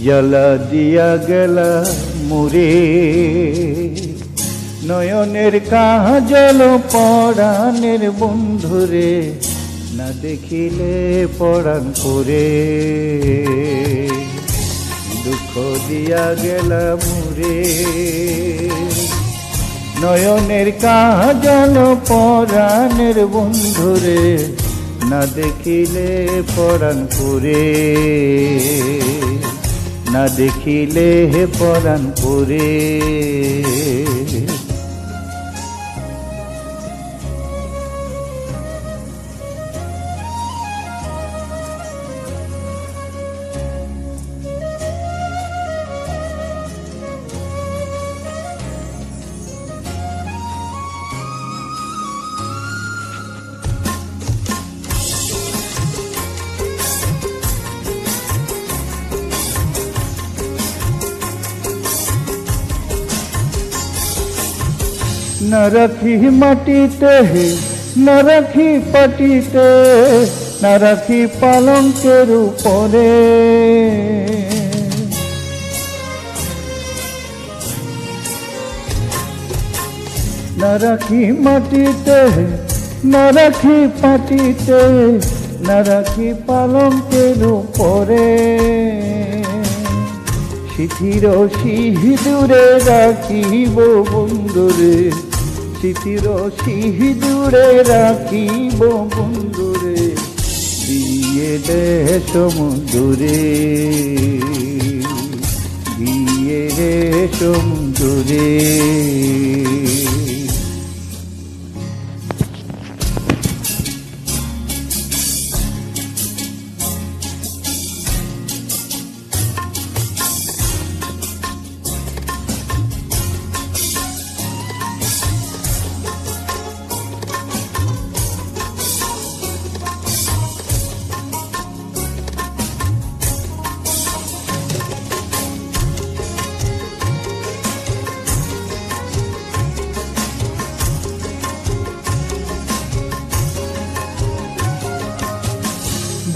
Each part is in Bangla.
জ্বালা দিয়া গেলা মুরে নয়নের কাজল পরাণের বন্ধুরে, না দেখিলে পরাণ করে। দুঃখ দিয়া গেলা মুরে নয়নের কাজল পরাণের বন্ধুরে, না দেখিলে পরাণ করে, না দেখিলে পরাণ করে। না রাখি মাটিতে, না রাখি পাটিতে, না রাখি পালঙ্কের উপরে। না রাখি মাটিতে, না রাখি পাটিতে, না রাখি পালঙ্কের উপরে। সিথির সিঁদুরে রাখিব বন্ধুরে, সিথির সিঁদুরে রাখিব বন্ধুরে, বিয়ে দে সমুদরে, বিয়ে রে সমুদরে।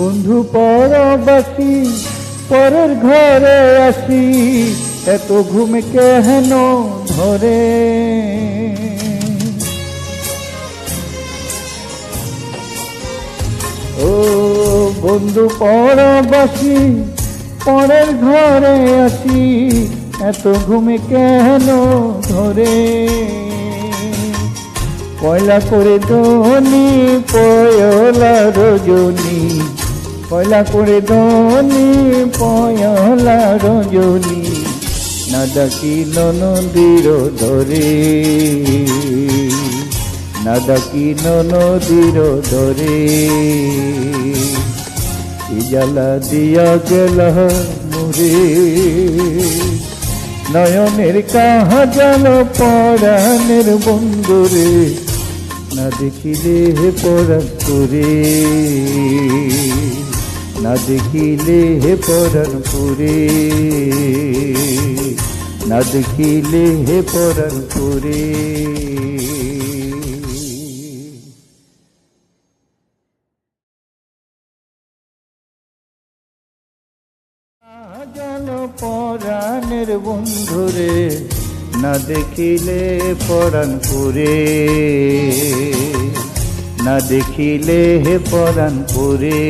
বন্ধু পরবাসী পরের ঘরে আসি, এত ঘুম কেন ধরে। ও বন্ধু পরবাসী পরের ঘরে আসি, এত ঘুম কেন ধরে। পয়লা করে ধনী পয়লা রজনী, পয়লা করে ধনী পয়লা রজনী, না ডাকিল নদীর ধরে, না ডাকিল নদীর ধরে। জ্বালা দিয়া গেলা মুরে নয়নের কাজল পরাণের বন্ধুরে, না দেখিলে পরাণ করে, না দেখিলে পরাণ করে, না দেখিলে পরাণ করে। কাজল পরাণের বন্ধুরে, না দেখিলে পরাণ করে, না দেখিলে পরাণ করে।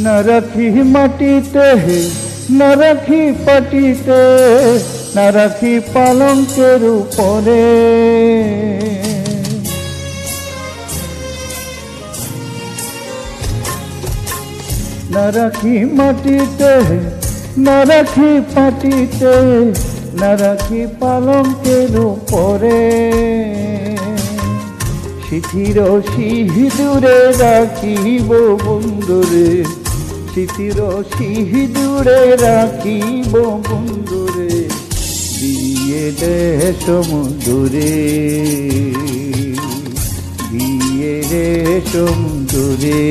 না রাখি মাটিতে, না রাখি পাটিতে, না রাখি পালঙ্কের উপরে। না রাখি মাটিতে, না রাখি পাটিতে, না রাখি পালঙ্কের উপরে। স্মৃতির সিঁদুরে রাখিব বন্ধুরে, স্মৃতির সিঁদুরে রাখিব বন্ধুরে, বিয়ে দে সমুদরে, বিয়ে রে সমুদরে।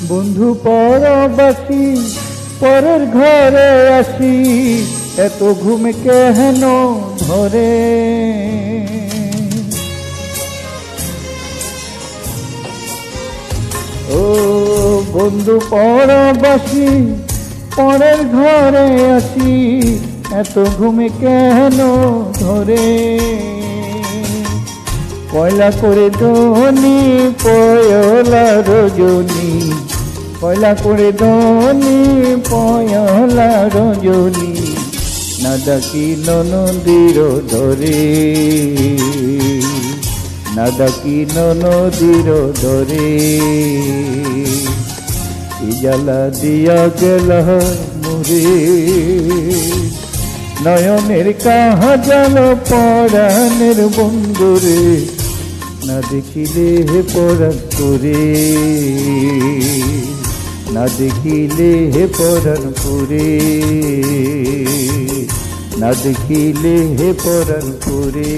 বন্ধু পরবাসী পরের ঘরে আসি, এত ঘুম কেন ধরে? ও বন্ধু পরবাসী পরের ঘরে আসি, এত ঘুম কেন ধরে? পয়লা করে ধনী পয়লা রজনী, পয়লা করে ধনী পয়লা রজনী, না ডাকি ননদীর ধরে, না ডাকি ননদীর ধরে। জ্বালা দিয়া গেল মুরে, নয়নের কাহা জাল পরাণের বন্ধুরে, না দেখিলে হে পরাণ করে, না দেখিলে হে পরাণ করে, না দেখিলে হে পরাণ করে।